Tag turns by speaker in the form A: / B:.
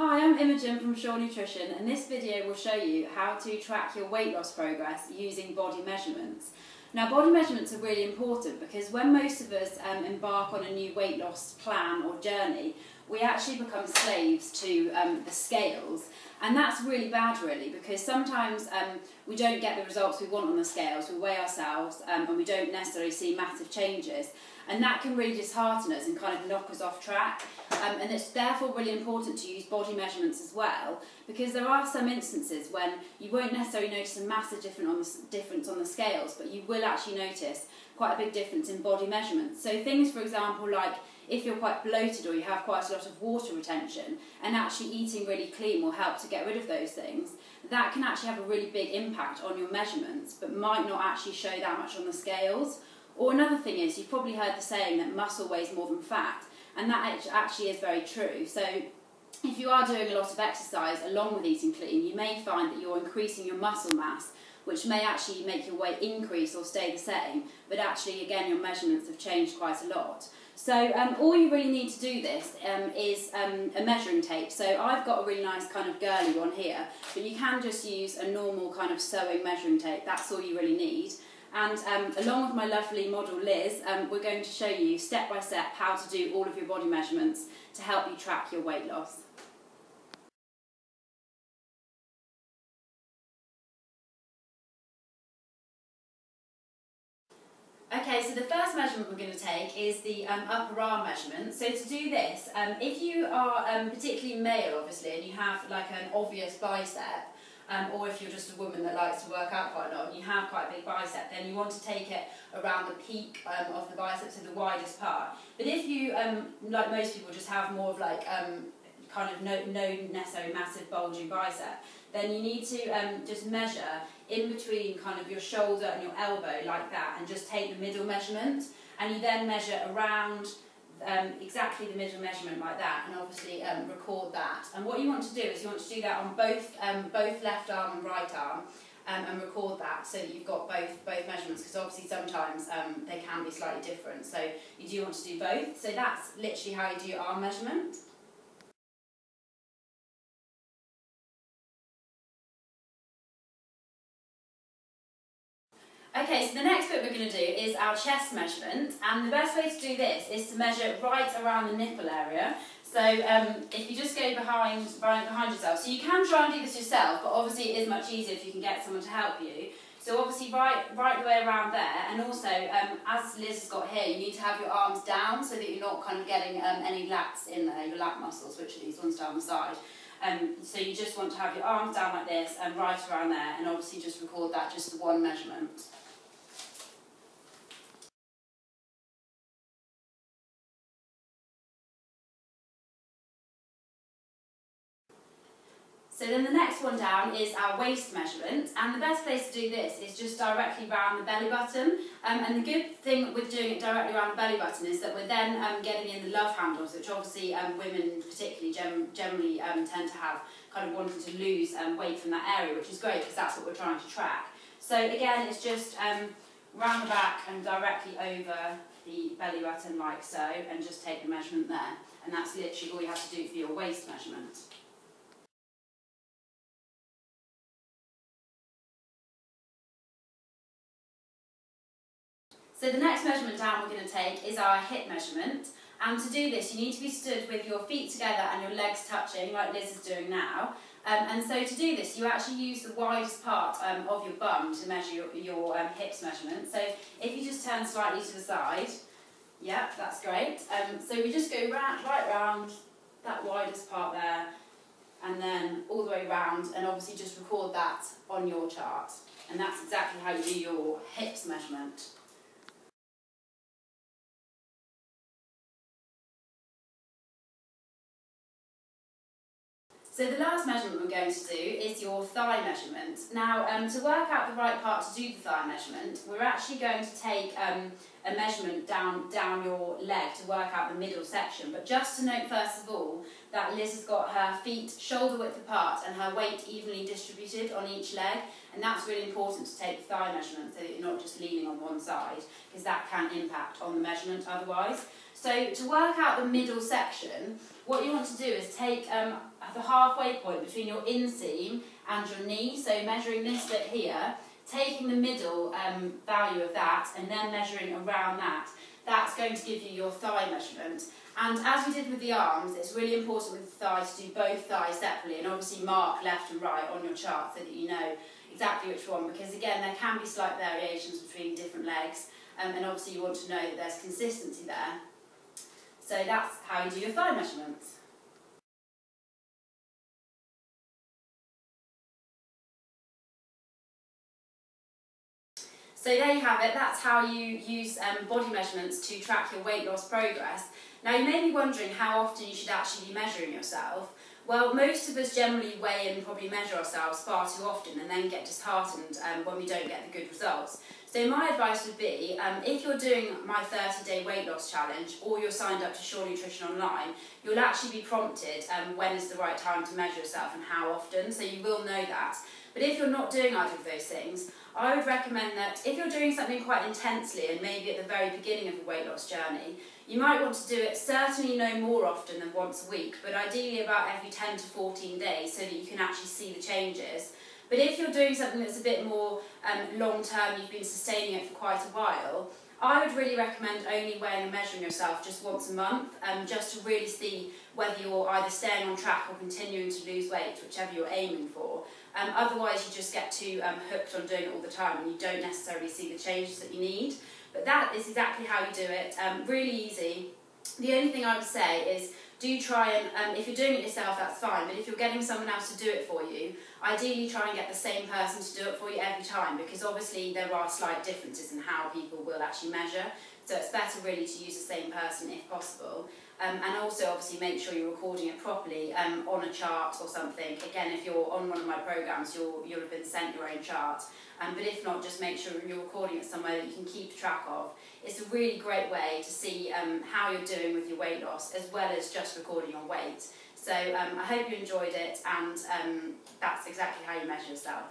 A: Hi, I'm Imogen from Shaw Nutrition, and this video will show you how to track your weight loss progress using body measurements. Now, body measurements are really important because when most of us embark on a new weight loss plan or journey, we actually become slaves to the scales, and that's really bad because sometimes we don't get the results we want on the scales. We weigh ourselves and we don't necessarily see massive changes, and that can really dishearten us and kind of knock us off track. And it's therefore really important to use body measurements as well, because there are some instances when you won't necessarily notice a massive difference on the scales, but you will actually notice quite a big difference in body measurements. So things, for example, like if you're quite bloated or you have quite a lot of water retention, and actually eating really clean will help to get rid of those things, that can actually have a really big impact on your measurements, but might not actually show that much on the scales. Or another thing is, you've probably heard the saying that muscle weighs more than fat, and that actually is very true. So if you are doing a lot of exercise along with eating clean, you may find that you're increasing your muscle mass, which may actually make your weight increase or stay the same, but actually again your measurements have changed quite a lot. So all you really need to do this is a measuring tape. So I've got a really nice kind of girly one here, but you can just use a normal kind of sewing measuring tape. That's all you really need. And along with my lovely model Liz, we're going to show you step by step how to do all of your body measurements to help you track your weight loss. Okay, so the first measurement we're going to take is the upper arm measurement. So to do this, if you are particularly male, obviously, and you have like an obvious bicep, or if you're just a woman that likes to work out quite a lot and you have quite a big bicep, then you want to take it around the peak of the bicep, so the widest part. But if you, like most people, just have more of like kind of no necessarily massive bulging bicep, then you need to just measure in between kind of your shoulder and your elbow like that, and just take the middle measurement, and you then measure around exactly the middle measurement like that, and obviously record that. And what you want to do is you want to do that on both left arm and right arm, and record that so that you've got both measurements, because obviously sometimes they can be slightly different, so you do want to do both. So that's literally how you do your arm measurement. Okay, so the next bit we're going to do is our chest measurement, and the best way to do this is to measure right around the nipple area. So if you just go behind yourself, so you can try and do this yourself, but obviously it is much easier if you can get someone to help you. So obviously right the way around there, and also as Liz has got here, you need to have your arms down so that you're not kind of getting any lats in there, your lat muscles, which are these ones down the side. So you just want to have your arms down like this and right around there, and obviously just record that, just the one measurement. So then the next one down is our waist measurement, and the best place to do this is just directly around the belly button. And the good thing with doing it directly around the belly button is that we're then getting in the love handles, which obviously women particularly generally tend to have, kind of wanting to lose weight from that area, which is great because that's what we're trying to track. So again, it's just round the back and directly over the belly button like so, and just take the measurement there. And that's literally all you have to do for your waist measurement. So the next measurement down we're going to take is our hip measurement, and to do this you need to be stood with your feet together and your legs touching like Liz is doing now. And so to do this you actually use the widest part of your bum to measure your hips measurement. So if you just turn slightly to the side, yeah, that's great. So we just go right round that widest part there, and then all the way round, and obviously just record that on your chart. And that's exactly how you do your hips measurement. So the last measurement we're going to do is your thigh measurement. Now, to work out the right part to do the thigh measurement, we're actually going to take a measurement down your leg to work out the middle section. But just to note first of all that Liz has got her feet shoulder width apart and her weight evenly distributed on each leg, and that's really important to take the thigh measurement so that you're not just leaning on one side, because that can impact on the measurement otherwise. So to work out the middle section, what you want to do is take the halfway point between your inseam and your knee, so measuring this bit here, taking the middle value of that and then measuring around that. That's going to give you your thigh measurement. And as we did with the arms, it's really important with the thigh to do both thighs separately and obviously mark left and right on your chart so that you know exactly which one, because again there can be slight variations between different legs, and obviously you want to know that there's consistency there. So that's how you do your thigh measurements. So there you have it, that's how you use body measurements to track your weight loss progress. Now you may be wondering how often you should actually be measuring yourself. Well, most of us generally weigh and probably measure ourselves far too often and then get disheartened when we don't get the good results. So my advice would be, if you're doing my 30-day weight loss challenge or you're signed up to Sure Nutrition Online, you'll actually be prompted when is the right time to measure yourself and how often, so you will know that. But if you're not doing either of those things, I would recommend that if you're doing something quite intensely and maybe at the very beginning of a weight loss journey, you might want to do it certainly no more often than once a week, but ideally about every 10 to 14 days so that you can actually see the changes. But if you're doing something that's a bit more long term, you've been sustaining it for quite a while, I would really recommend only weighing and measuring yourself just once a month, just to really see whether you're either staying on track or continuing to lose weight, whichever you're aiming for. Otherwise you just get too hooked on doing it all the time and you don't necessarily see the changes that you need. But that is exactly how you do it, really easy. The only thing I would say is do try and, if you're doing it yourself that's fine, but if you're getting someone else to do it for you, ideally try and get the same person to do it for you every time, because obviously there are slight differences in how people will actually measure, so it's better really to use the same person if possible. And also obviously make sure you're recording it properly on a chart or something. Again, if you're on one of my programs, you'll have been sent your own chart. But if not, just make sure you're recording it somewhere that you can keep track of. It's a really great way to see how you're doing with your weight loss, as well as just recording your weight. So I hope you enjoyed it, and that's exactly how you measure yourself.